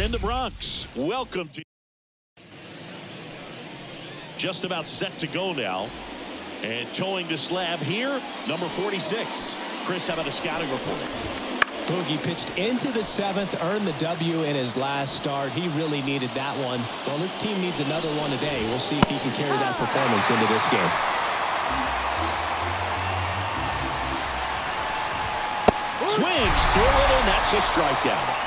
in the Bronx. Welcome to. Just about set to go now. And towing the slab here, number 46. Chris, how about a scouting report? Boogie pitched into the seventh, earned the W in his last start. He really needed that one. Well, this team needs another one today. We'll see if he can carry that performance into this game. Swings through it, and that's a strikeout.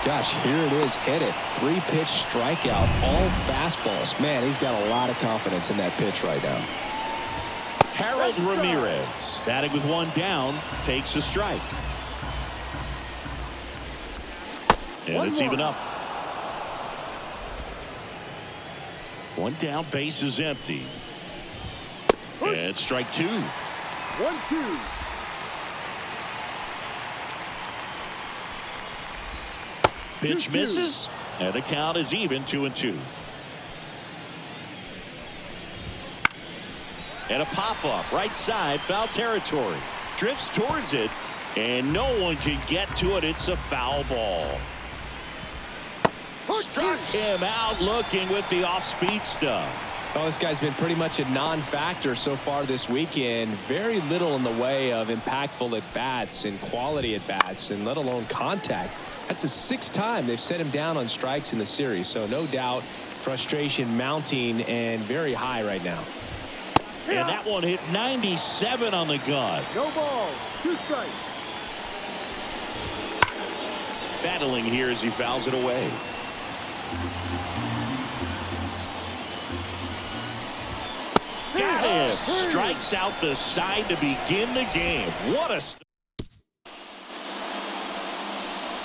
Gosh, here it is. Hit it. 3-pitch strikeout. All fastballs. Man, he's got a lot of confidence in that pitch right now. Harold Ramirez, batting with one down, takes a strike. And it's even up. One down, base is empty. And strike two. 1-2. Pitch misses, and the count is even 2-2. And a pop-up, right side, foul territory. Drifts towards it, and no one can get to it. It's a foul ball. Struck him out looking with the off-speed stuff. Well, this guy's been pretty much a non-factor so far this weekend. Very little in the way of impactful at-bats and quality at-bats, and let alone contact. That's the 6th time they've set him down on strikes in the series. So no doubt frustration mounting and very high right now. And that one hit 97 on the gun. No ball. 2 strikes. Battling here as he fouls it away. Got him. Strikes out the side to begin the game. What a...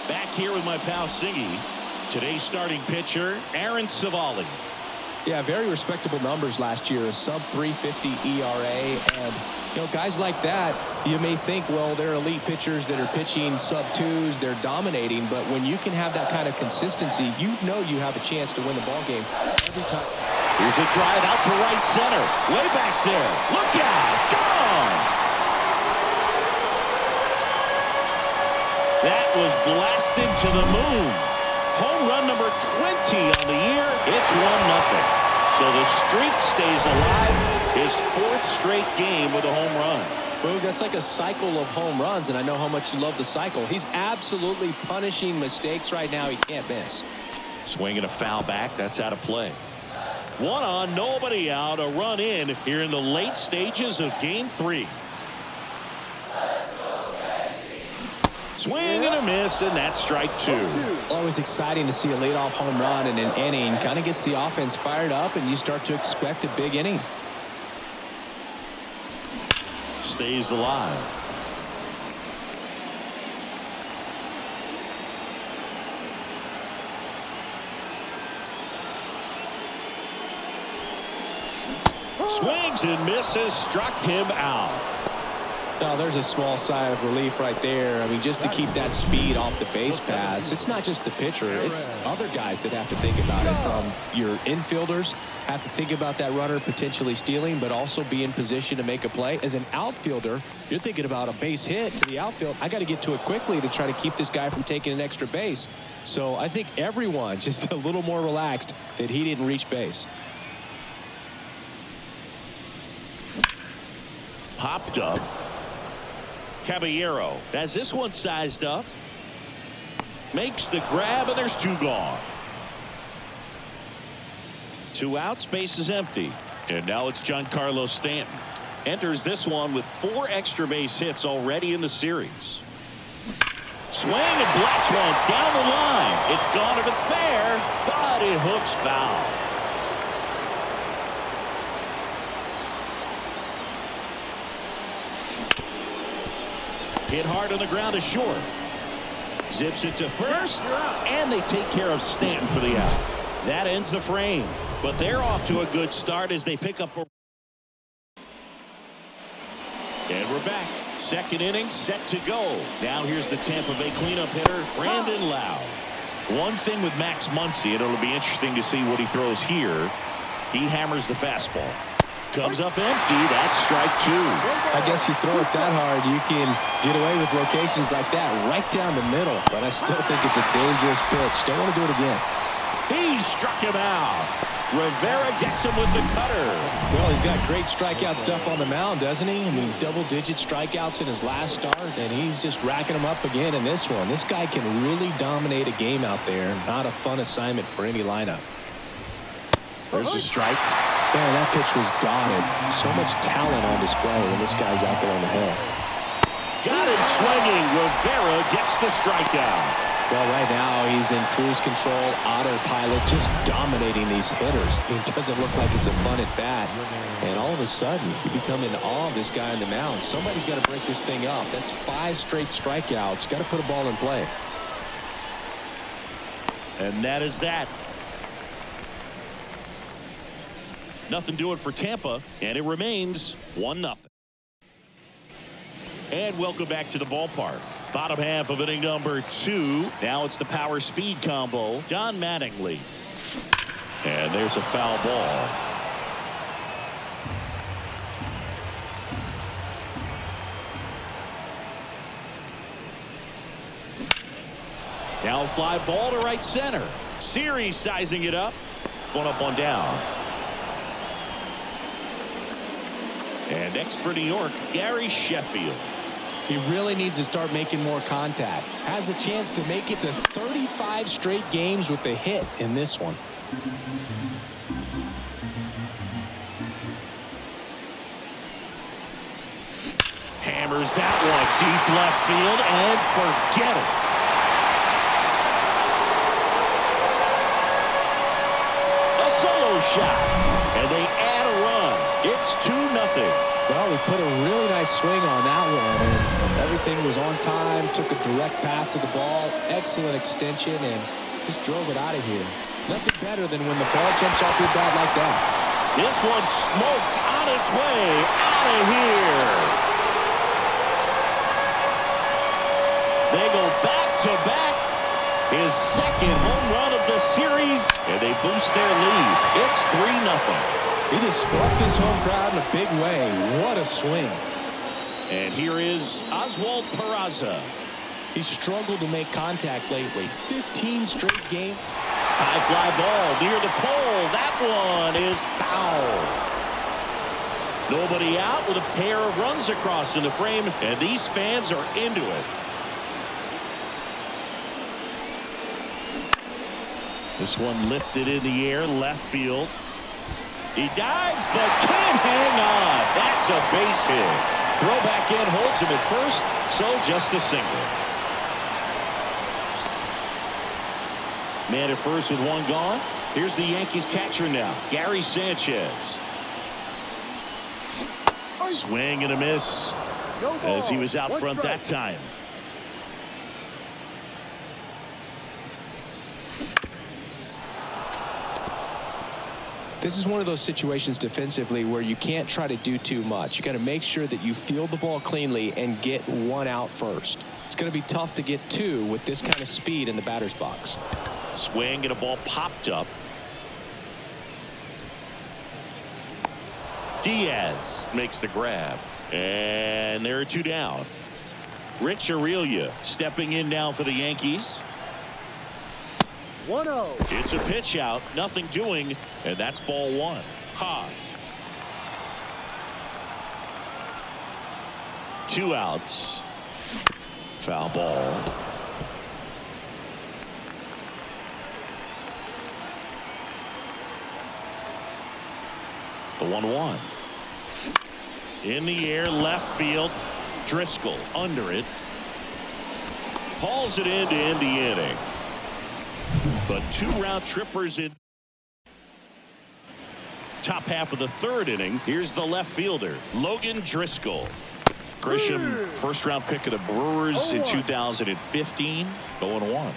Back here with my pal Siggy. Today's starting pitcher, Aaron Civale. Yeah, very respectable numbers last year. A sub 350 ERA. And, guys like that, you may think, well, they're elite pitchers that are pitching sub 2s. They're dominating. But when you can have that kind of consistency, you know you have a chance to win the ball game every time. Here's a drive out to right center. Way back there. Look out. Gone. That was blasted to the moon. Home run number 20 on the year. It's 1-0. So the streak stays alive. His 4th straight game with a home run. Boog, that's like a cycle of home runs, and I know how much you love the cycle. He's absolutely punishing mistakes right now. He can't miss. Swinging a foul back. That's out of play. 1 on, nobody out. A run in here in the late stages of game 3. Swing and a miss, and that's strike 2. Always exciting to see a leadoff home run in an inning. Kind of gets the offense fired up, and you start to expect a big inning. Stays alive. Swings and misses, struck him out. Now, there's a small sigh of relief right there. I mean, just to keep that speed off the base paths. It's not just the pitcher. It's other guys that have to think about it. From your infielders have to think about that runner potentially stealing, but also be in position to make a play. As an outfielder, you're thinking about a base hit to the outfield. I got to get to it quickly to try to keep this guy from taking an extra base. So I think everyone just a little more relaxed that he didn't reach base. Popped up. Caballero has this one sized up. Makes the grab, and there's 2 gone. 2 outs, base is empty. And now it's Giancarlo Stanton. Enters this one with 4 extra base hits already in the series. Swing and blast one down the line. It's gone if it's fair, but it hooks foul. Hit hard on the ground to short. Zips it to first, and they take care of Stanton for the out. That ends the frame, but they're off to a good start as they pick up a... And we're back. 2nd inning set to go. Now here's the Tampa Bay cleanup hitter, Brandon Lowe. One thing with Max Muncy, and it'll be interesting to see what he throws here. He hammers the fastball. Comes up empty. That's strike 2. I guess you throw it that hard, you can get away with locations like that right down the middle. But I still think it's a dangerous pitch. Don't want to do it again. He struck him out. Rivera gets him with the cutter. Well, he's got great strikeout stuff on the mound, doesn't he? I mean, double-digit strikeouts in his last start, and he's just racking them up again in this one. This guy can really dominate a game out there. Not a fun assignment for any lineup. There's a strike. Man, that pitch was dotted. So much talent on display when this guy's out there on the hill. Got him swinging. Rivera gets the strikeout. Well, right now he's in cruise control, autopilot, just dominating these hitters. It doesn't look like it's a fun at bat. And all of a sudden, you become in awe of this guy on the mound. Somebody's got to break this thing up. That's 5 straight strikeouts. Got to put a ball in play. And that is that. Nothing doing for Tampa, and it remains 1-0. And welcome back to the ballpark. Bottom half of inning number 2. Now it's the power speed combo. John Mattingly. And there's a foul ball. Now a fly ball to right center. Series sizing it up. 1 up, 1 down. And next for New York, Gary Sheffield. He really needs to start making more contact. Has a chance to make it to 35 straight games with a hit in this one. Hammers that one deep left field and forget it. A solo shot. And they add a run. It's 2-0. Well, we put a really nice swing on that one, and everything was on time, took a direct path to the ball, excellent extension, and just drove it out of here. Nothing better than when the ball jumps off your bat like that. This one smoked on its way out of here. They go back-to-back. His second home run of the series, and they boost their lead. It's 3-0. He just sparked this home crowd in a big way. What a swing. And here is Oswald Peraza. He struggled to make contact lately. 15 straight games. High fly ball near the pole. That one is foul. Nobody out with a pair of runs across in the frame, and these fans are into it. This one lifted in the air, left field. He dives, but can't hang on. That's a base hit. Throw back in, holds him at first, so just a single. Man at first with 1 gone. Here's the Yankees catcher now, Gary Sanchez. Swing and a miss as he was out front that time. This is one of those situations defensively where you can't try to do too much. You got to make sure that you field the ball cleanly and get 1 out first. It's going to be tough to get 2 with this kind of speed in the batter's box. Swing and a ball popped up. Diaz makes the grab. And there are 2 down. Rich Aurelia stepping in now for the Yankees. 1-0. It's a pitch out, nothing doing, and that's ball 1. High. 2 outs. Foul ball. The 1-1. In the air, left field. Driscoll under it. Hauls it in to end the inning. But 2 round trippers in top half of the 3rd inning. Here's the left fielder, Logan Driscoll. Grisham, first round pick of the Brewers in 2015. 0-1.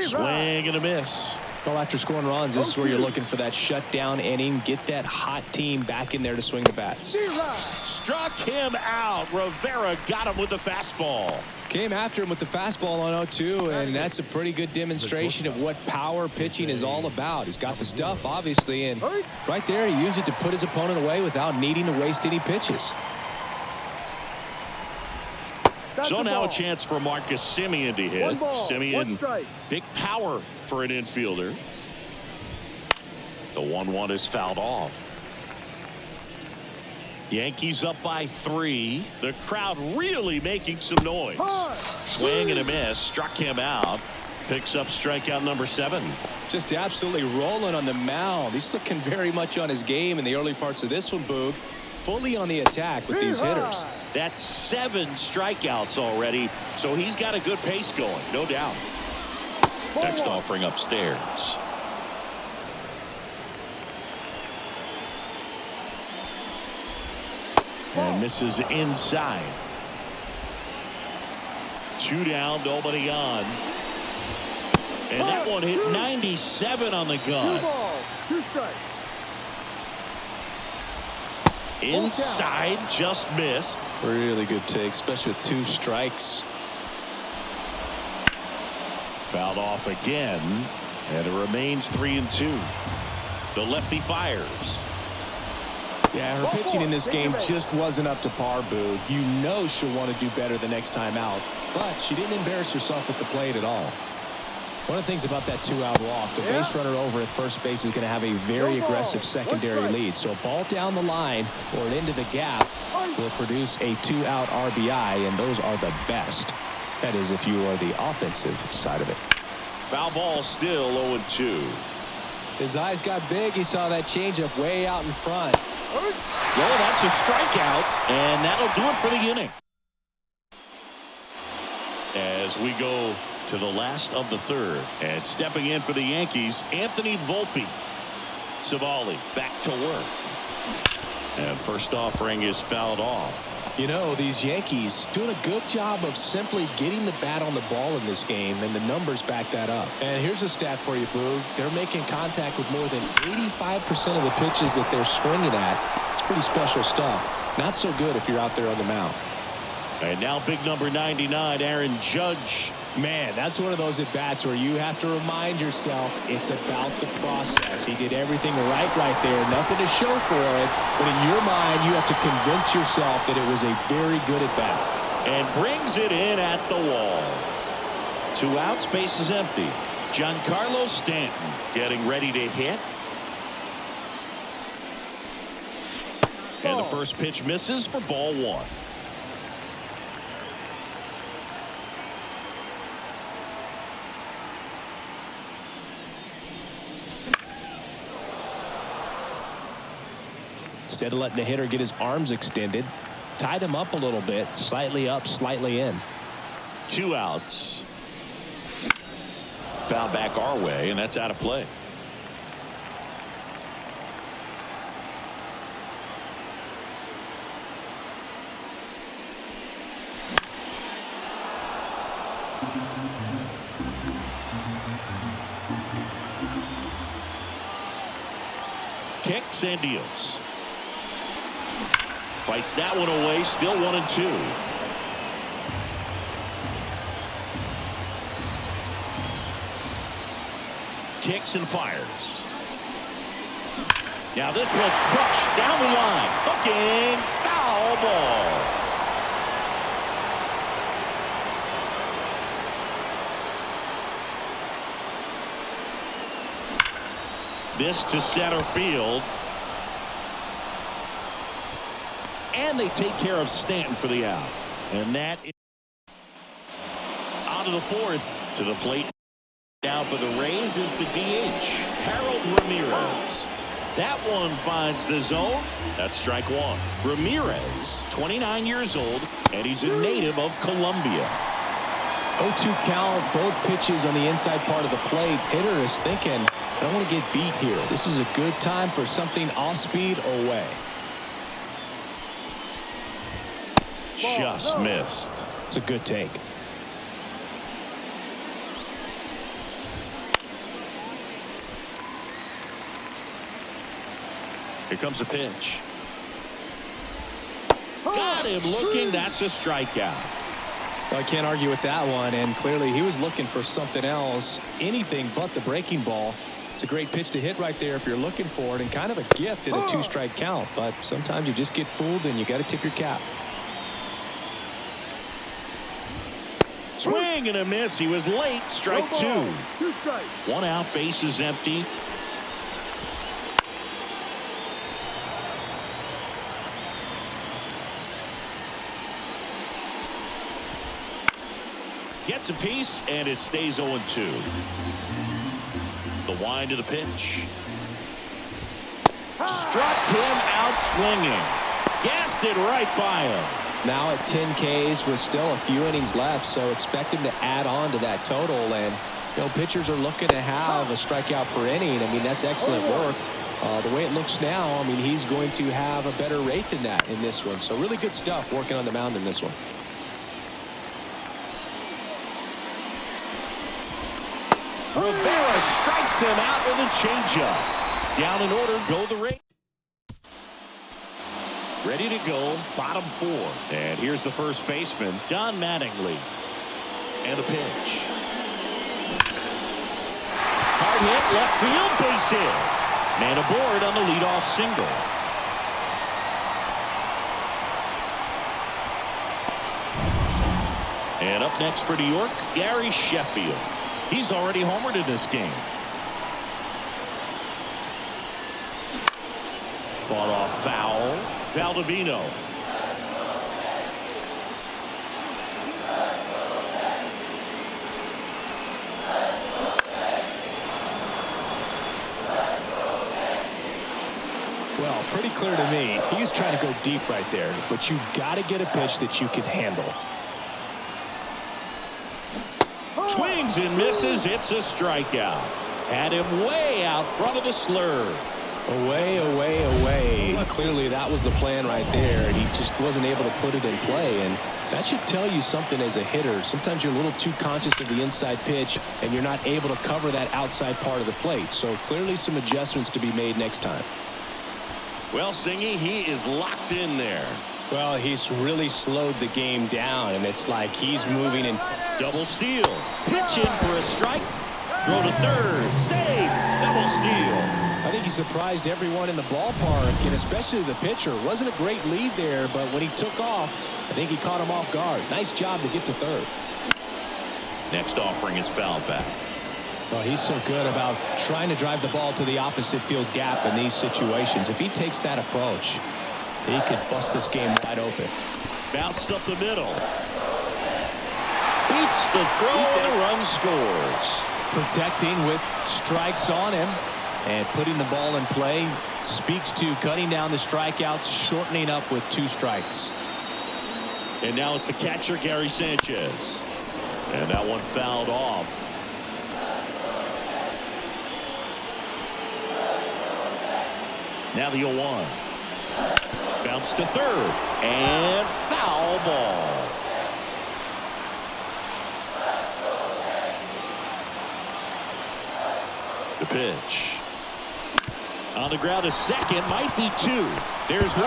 Swing and a miss. Well, after scoring runs, this is where you're looking for that shutdown inning. Get that hot team back in there to swing the bats. Struck him out. Rivera got him with the fastball. Came after him with the fastball on 0-2, and that's a pretty good demonstration of what power pitching is all about. He's got the stuff, obviously, and right there he used it to put his opponent away without needing to waste any pitches. So now a chance for Marcus Semien to hit. Semien, big power for an infielder. The 1-1 is fouled off. Yankees up by 3. The crowd really making some noise. Swing and a miss. Struck him out. Picks up strikeout number 7. Just absolutely rolling on the mound. He's looking very much on his game in the early parts of this one, Boog. Fully on the attack with these hitters. That's 7 strikeouts already, so he's got a good pace going, no doubt. Next offering upstairs. And misses inside. 2 down, nobody on. And that one hit 97 on the gun. 2 strikes. Inside, just missed. Really good take, especially with 2 strikes. Fouled off again, and it remains 3-2. The lefty fires. Yeah, her pitching in this game just wasn't up to par, Boog. You know she'll want to do better the next time out, but she didn't embarrass herself at the plate at all. One of the things about that 2-out walk, the base runner over at first base is going to have a very aggressive secondary lead. So a ball down the line or into the gap will produce a 2-out RBI, and those are the best. That is if you are the offensive side of it. Foul ball still 0-2. His eyes got big. He saw that changeup way out in front. Well, that's a strikeout, and that'll do it for the inning. As we go to the last of the 3rd, and stepping in for the Yankees, Anthony Volpe. Savali back to work. And first offering is fouled off. You know, these Yankees doing a good job of simply getting the bat on the ball in this game, and the numbers back that up. And here's a stat for you, Boog. They're making contact with more than 85% of the pitches that they're swinging at. It's pretty special stuff. Not so good if you're out there on the mound. And now big number 99, Aaron Judge. Man, that's one of those at-bats where you have to remind yourself it's about the process. He did everything right there. Nothing to show for it. But in your mind, you have to convince yourself that it was a very good at-bat. And brings it in at the wall. 2 outs, base is empty. Giancarlo Stanton getting ready to hit. And the first pitch misses for ball 1. Instead of letting the hitter get his arms extended, tied him up a little bit, slightly up, slightly in. 2 outs. Foul back our way, and that's out of play. Kicks and deals. Fights that one away, still 1-2. Kicks and fires. Now this one's crushed down the line. Hooking, foul ball. This to center field. And they take care of Stanton for the out. And that is out of the 4th. To the plate now for the Rays is the DH, Harold Ramirez. That one finds the zone. That's strike 1. Ramirez, 29 years old, and he's a native of Colombia. 0-2 count, both pitches on the inside part of the plate. Hitter is thinking, I don't want to get beat here. This is a good time for something off speed away. Just missed. It's a good take. Here comes the pitch. Got him looking. That's a strikeout. I can't argue with that one, and clearly he was looking for something else, anything but the breaking ball. It's a great pitch to hit right there if you're looking for it, and kind of a gift at a 2-strike count, but sometimes you just get fooled and you got to tip your cap. Swing and a miss. He was late. Strike 2. 2 strikes. 1 out, base is empty. Gets a piece, and it stays 0-2. The wind of the pitch. Struck him out swinging. Gassed it right by him. Now at 10 Ks with still a few innings left, so expect him to add on to that total. And pitchers are looking to have a strikeout per inning. I mean, that's excellent work. The way it looks now, I mean, he's going to have a better rate than that in this one. So really good stuff working on the mound in this one. Rivera strikes him out with a changeup. Down in order, go the Rays. Ready to go, bottom 4. And here's the first baseman, Don Mattingly. And a pitch. Hard hit, left field, base hit. Man aboard on the leadoff single. And up next for New York, Gary Sheffield. He's already homered in this game. Fought off foul. Valdivino. Well, pretty clear to me. He's trying to go deep right there, but you got to get a pitch that you can handle. Swings and misses. It's a strikeout. Had him way out front of the slur. Away, away, away. Clearly that was the plan right there. He just wasn't able to put it in play, and that should tell you something as a hitter. Sometimes you're a little too conscious of the inside pitch, and you're not able to cover that outside part of the plate. So clearly some adjustments to be made next time. Well, Singy, he is locked in there. Well, he's really slowed the game down, and it's like he's moving in. Double steal. Pitch in for a strike. Throw to third. Save. Double steal. I think he surprised everyone in the ballpark, and especially the pitcher. Wasn't a great lead there, but when he took off, I think he caught him off guard. Nice job to get to third. Next offering is fouled back. Well, he's so good about trying to drive the ball to the opposite field gap in these situations. If he takes that approach, he could bust this game wide open. Bounced up the middle. Beats the throw and a run scores. Protecting with strikes on him and putting the ball in play speaks to cutting down the strikeouts, shortening up with 2 strikes. And now it's the catcher, Gary Sanchez. And that one fouled off. Now the 0-1. Bounce to third. And foul ball. The pitch. On the ground to second. Might be 2. There's 1.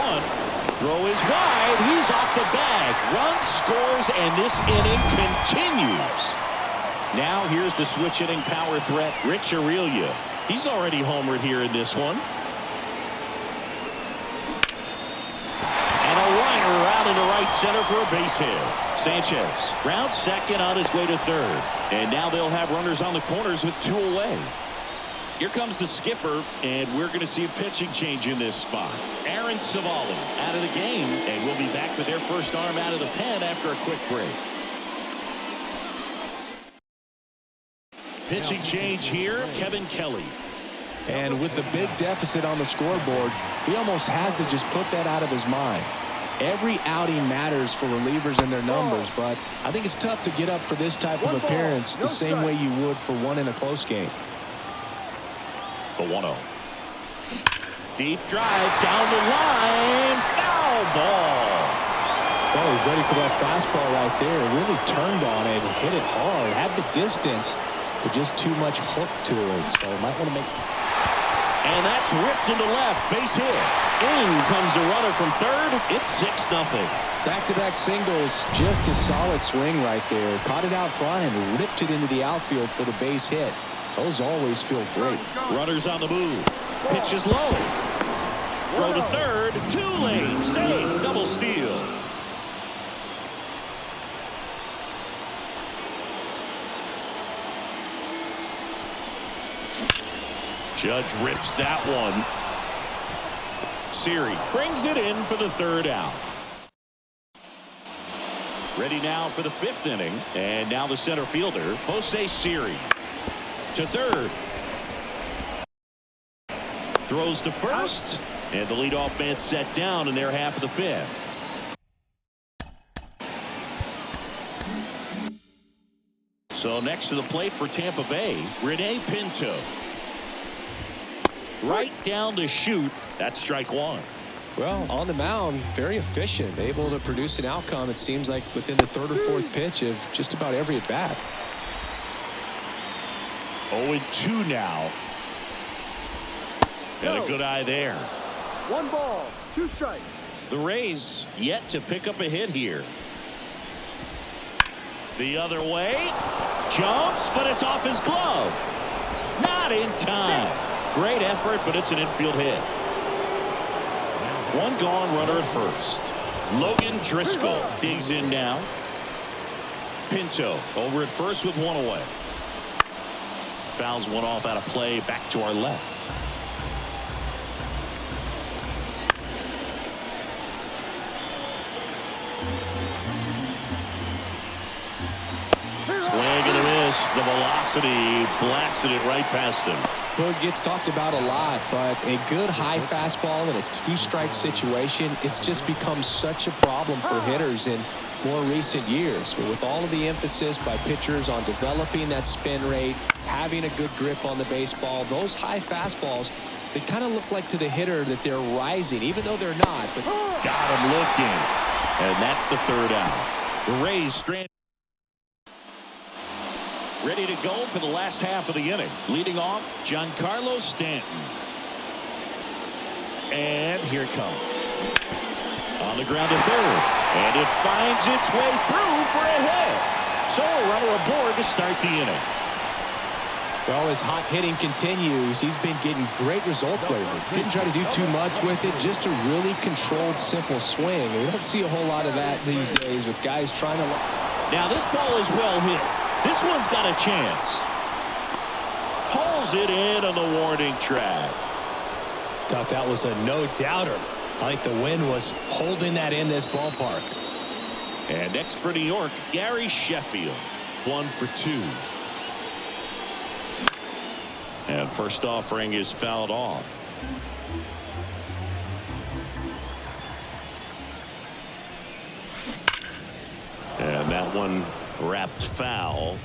Throw is wide. He's off the bag. Run scores, and this inning continues. Now here's the switch hitting power threat, Rich Aurelia. He's already homered here in this one. And a liner out into right center for a base hit. Sanchez rounds second on his way to third. And now they'll have runners on the corners with 2 away. Here comes the skipper, and we're going to see a pitching change in this spot. Aaron Savali out of the game, and we'll be back with their first arm out of the pen after a quick break. Pitching change here, Kevin Kelly. And with the big deficit on the scoreboard, he almost has to just put that out of his mind. Every outing matters for relievers and their numbers, but I think it's tough to get up for this type of appearance the same way you would for one in a close game. The 1-0. Deep drive down the line. Foul ball. Oh, he's ready for that fastball right there. Really turned on it and hit it hard. Had the distance, but just too much hook to it. So might want to make. And that's ripped into left. Base hit. In comes the runner from third. It's 6-0. Back-to-back singles. Just a solid swing right there. Caught it out front and ripped it into the outfield for the base hit. Those always feel great. Runners on the move. Pitch is low. Throw to third. Too late. Save. Double steal. Judge rips that one. Siri brings it in for the third out. Ready now for the 5th inning. And now the center fielder, Jose Siri. To third. Throws to first. And the leadoff man set down in their half of the 5th. So next to the plate for Tampa Bay, Rene Pinto. Right down to shoot. That's strike one. Well, on the mound, very efficient, able to produce an outcome, it seems like, within the 3rd or 4th pitch of just about every at bat. 0-2 now. Got a good eye there. 1 ball, 2 strikes. The Rays yet to pick up a hit here. The other way. Jumps, but it's off his glove. Not in time. Great effort, but it's an infield hit. 1 gone, runner at first. Logan Driscoll digs in now. Pinto over at first with 1 away. Fouls one off out of play, back to our left. Swing and a miss. The velocity blasted it right past him. Boog gets talked about a lot, but a good high fastball in a 2-strike situation, it's just become such a problem for hitters in more recent years. But with all of the emphasis by pitchers on developing that spin rate, having a good grip on the baseball, those high fastballs, they kind of look like to the hitter that they're rising, even though they're not. But got him looking. And that's the 3rd out. The Rays strand. Ready to go for the last half of the inning. Leading off, Giancarlo Stanton. And here it comes. On the ground to third. And it finds its way through for a hit. So a runner aboard to start the inning. Well, as hot hitting continues, he's been getting great results lately. Didn't try to do too much with it, just a really controlled, simple swing. We don't see a whole lot of that these days with guys trying to... Now this ball is well hit. This one's got a chance. Pulls it in on the warning track. Thought that was a no-doubter. I think the wind was holding that in this ballpark. And next for New York, Gary Sheffield. 1 for 2. And first offering is fouled off. And that one wrapped foul.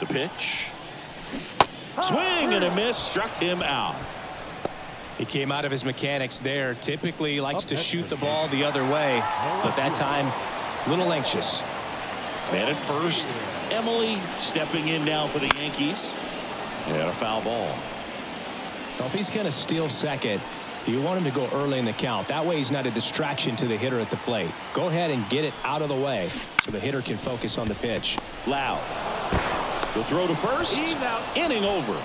The pitch. Swing and a miss, struck him out. He came out of his mechanics there. Typically likes to shoot the ball the other way, but that time a little anxious. Man at first, Emily stepping in now for the Yankees. And a foul ball. Well, if he's going to steal second, you want him to go early in the count. That way he's not a distraction to the hitter at the plate. Go ahead and get it out of the way so the hitter can focus on the pitch. Loud. The throw to first. Inning over.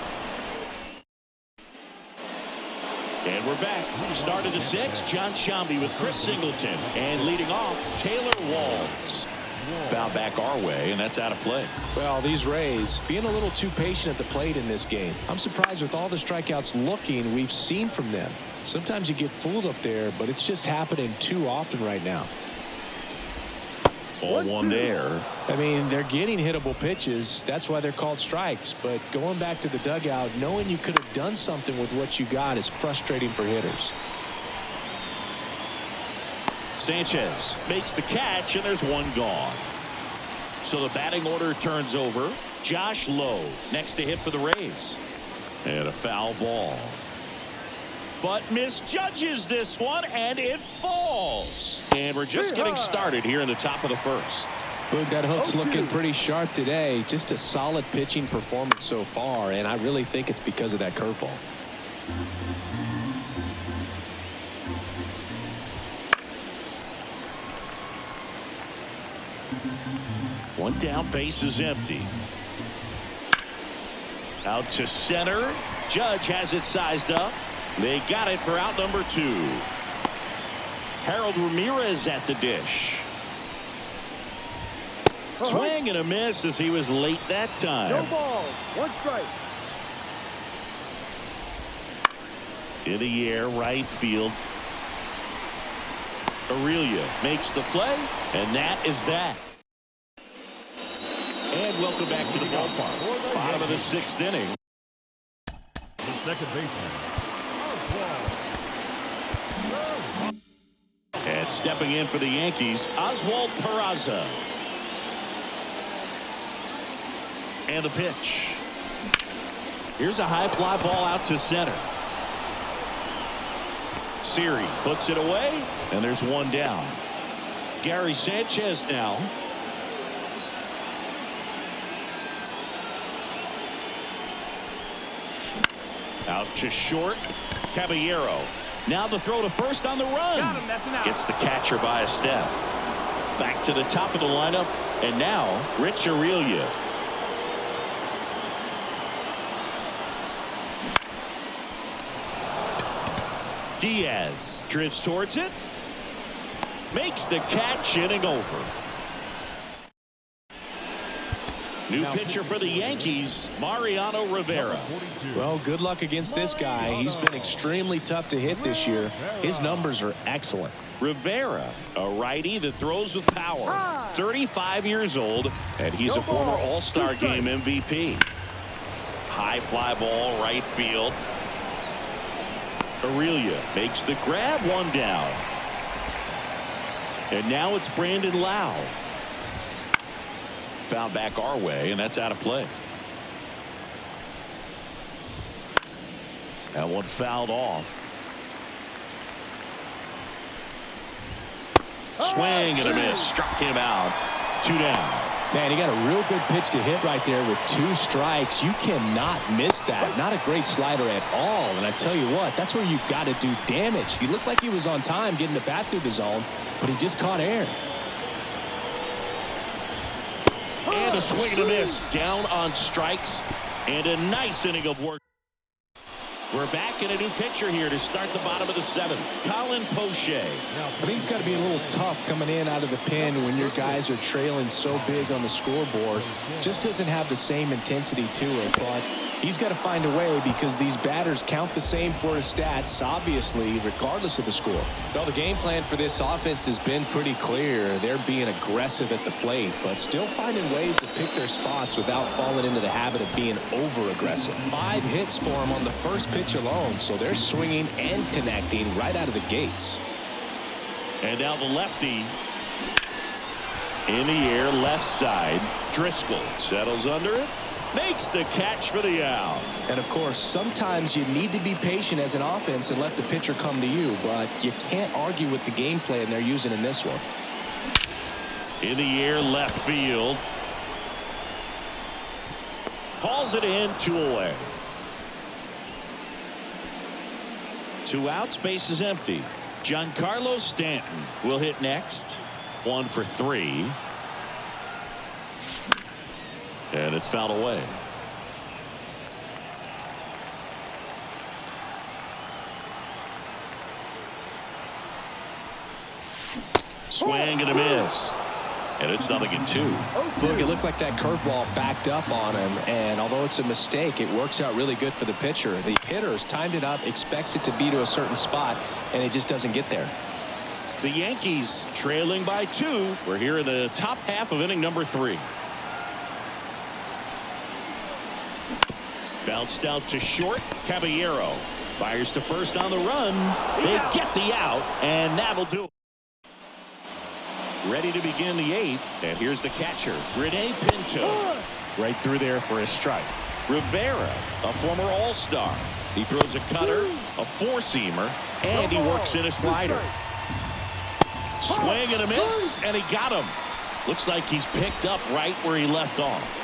And we're back. Start of the 6th. John Shambi with Chris Singleton. And leading off, Taylor Walls. Foul back our way, and that's out of play. Well, these Rays being a little too patient at the plate in this game. I'm surprised with all the strikeouts looking we've seen from them. Sometimes you get fooled up there, but it's just happening too often right now. Ball 1 there. I mean, they're getting hittable pitches. That's why they're called strikes. But going back to the dugout, knowing you could have done something with what you got is frustrating for hitters. Sanchez makes the catch, and there's 1 gone. So the batting order turns over. Josh Lowe next to hit for the Rays. And a foul ball. But misjudges this one, and it falls. And we're just getting started here in the top of the 1st. Boog, that hook's looking pretty sharp today. Just a solid pitching performance so far, and I really think it's because of that curveball. One down, base is empty. Out to center. Judge has it sized up. They got it for out number 2. Harold Ramirez at the dish. Swing and a miss as he was late that time. No ball. 1 strike. In the air, right field. Aurelia makes the play, and that is that. And welcome back to the ballpark. Bottom of the 6th inning. The second baseman. And stepping in for the Yankees, Oswald Peraza. And the pitch. Here's a high fly ball out to center. Siri puts it away, and there's one down. Gary Sanchez now. Out to short. Caballero. Now the throw to first on the run. Got him, that's an out. Gets the catcher by a step. Back to the top of the lineup. And now Rich Aurelia. Diaz drifts towards it. Makes the catch, inning over. New pitcher for the Yankees, Mariano Rivera. Well, good luck against this guy. He's been extremely tough to hit this year. His numbers are excellent. Rivera, a righty that throws with power. 35 years old, and he's a former All-Star Game MVP. High fly ball, right field. Aurelia makes the grab, one down. And now it's Brandon Lau. Foul back our way, and that's out of play. That one fouled off. Swing and a miss. Struck him out. 2 down. Man, he got a real good pitch to hit right there with 2 strikes. You cannot miss that. Not a great slider at all. And I tell you what, that's where you've got to do damage. He looked like he was on time getting the bat through the zone, but he just caught air. And a swing and a miss. Down on strikes. And a nice inning of work. We're back in a new pitcher here to start the bottom of the 7th. Colin Poche. I think it's got to be a little tough coming in out of the pen when your guys are trailing so big on the scoreboard. Just doesn't have the same intensity to it, but he's got to find a way because these batters count the same for his stats, obviously, regardless of the score. Well, the game plan for this offense has been pretty clear. They're being aggressive at the plate, but still finding ways to pick their spots without falling into the habit of being over-aggressive. 5 hits for him on the first pitch alone, so they're swinging and connecting right out of the gates. And now the lefty in the air, left side. Driscoll settles under it, makes the catch for the out. And of course, sometimes you need to be patient as an offense and let the pitcher come to you, but you can't argue with the game plan they're using in this one. In the air, left field. Hauls it in, 2 away. 2 outs, base is empty. Giancarlo Stanton will hit next. 1 for 3. And it's fouled away. Swing and a miss. And it's 0-2. Look, it looked like that curveball backed up on him, and although it's a mistake, it works out really good for the pitcher. The hitter's timed it up, expects it to be to a certain spot, and it just doesn't get there. The Yankees trailing by 2. We're here in the top half of inning number 3. Bounced out to short. Caballero fires to first on the run. They get the out, and that'll do it. Ready to begin the 8th, and here's the catcher, Rene Pinto. Right through there for a strike. Rivera, a former All-Star. He throws a cutter, a 4-seamer, and he works in a slider. Swing and a miss, and he got him. Looks like he's picked up right where he left off.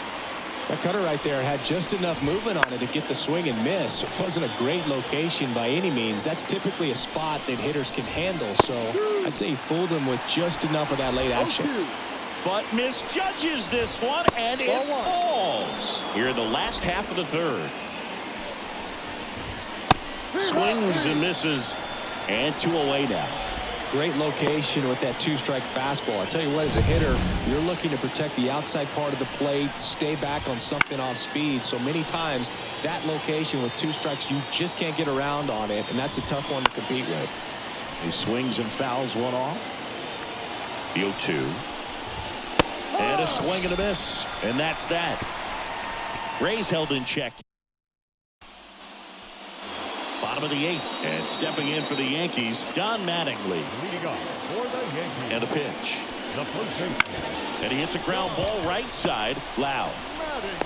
That cutter right there had just enough movement on it to get the swing and miss. It wasn't a great location by any means. That's typically a spot that hitters can handle. So I'd say he fooled him with just enough of that late action. But misjudges this one, and it falls. Here in the last half of the third. Swings and misses, and 2 away now. Great location with that 2-strike fastball. I tell you what, as a hitter, you're looking to protect the outside part of the plate, stay back on something off speed. So many times, that location with 2 strikes, you just can't get around on it, and that's a tough one to compete with. He swings and fouls one off. The 0-2. And a swing and a miss, and that's that. Rays held in check. Bottom of the 8th, and stepping in for the Yankees, John Mattingly. Leading off for the Yankees. And a pitch. The first baseman. And he hits a ground ball right side. Loud.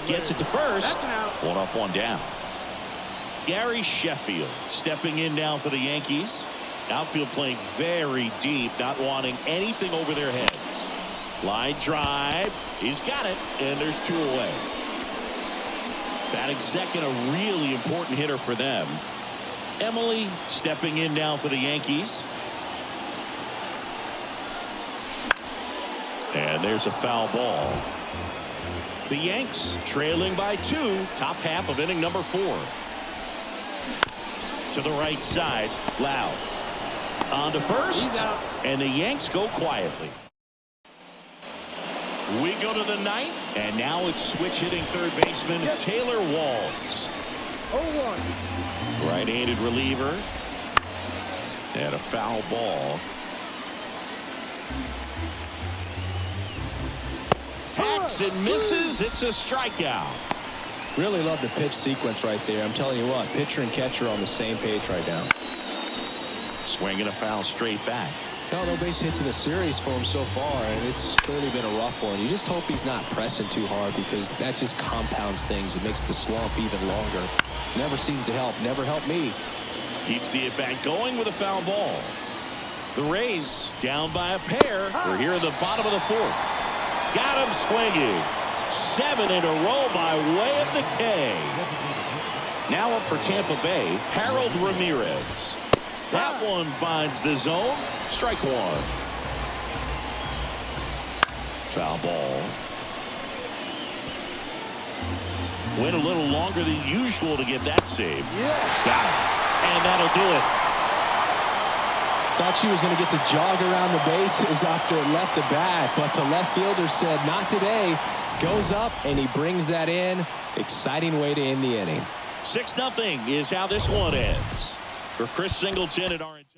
Gets it to first. One up, one down. Gary Sheffield stepping in now for the Yankees. Outfield playing very deep, not wanting anything over their heads. Line drive. He's got it, and there's 2 away. Batting second, a really important hitter for them. Emily stepping in now for the Yankees. And there's a foul ball. The Yanks trailing by 2, top half of inning number 4. To the right side, Loud. On to first, and the Yanks go quietly. We go to the 9th, and now it's switch hitting third baseman Taylor Walls. 0-1. Right-handed reliever. And a foul ball. Hacks and misses. It's a strikeout. Really love the pitch sequence right there. I'm telling you what, pitcher and catcher on the same page right now. Swing and a foul straight back. No base hits in the series for him so far, and it's clearly been a rough one. You just hope he's not pressing too hard, because that just compounds things. It makes the slump even longer. Never seemed to help. Never helped me. Keeps the at-bat going with a foul ball. The Rays down by a pair. We're here at the bottom of the 4th. Got him swinging. 7 in a row by way of the K. Now up for Tampa Bay, Harold Ramirez. That one finds the zone. Strike 1. Foul ball. Went a little longer than usual to get that save. Got it. And that'll do it. Thought she was going to get to jog around the bases after it left the bat, but the left fielder said, not today. Goes up, and he brings that in. Exciting way to end the inning. 6-0 is how this one ends. For Chris Singleton at RNC.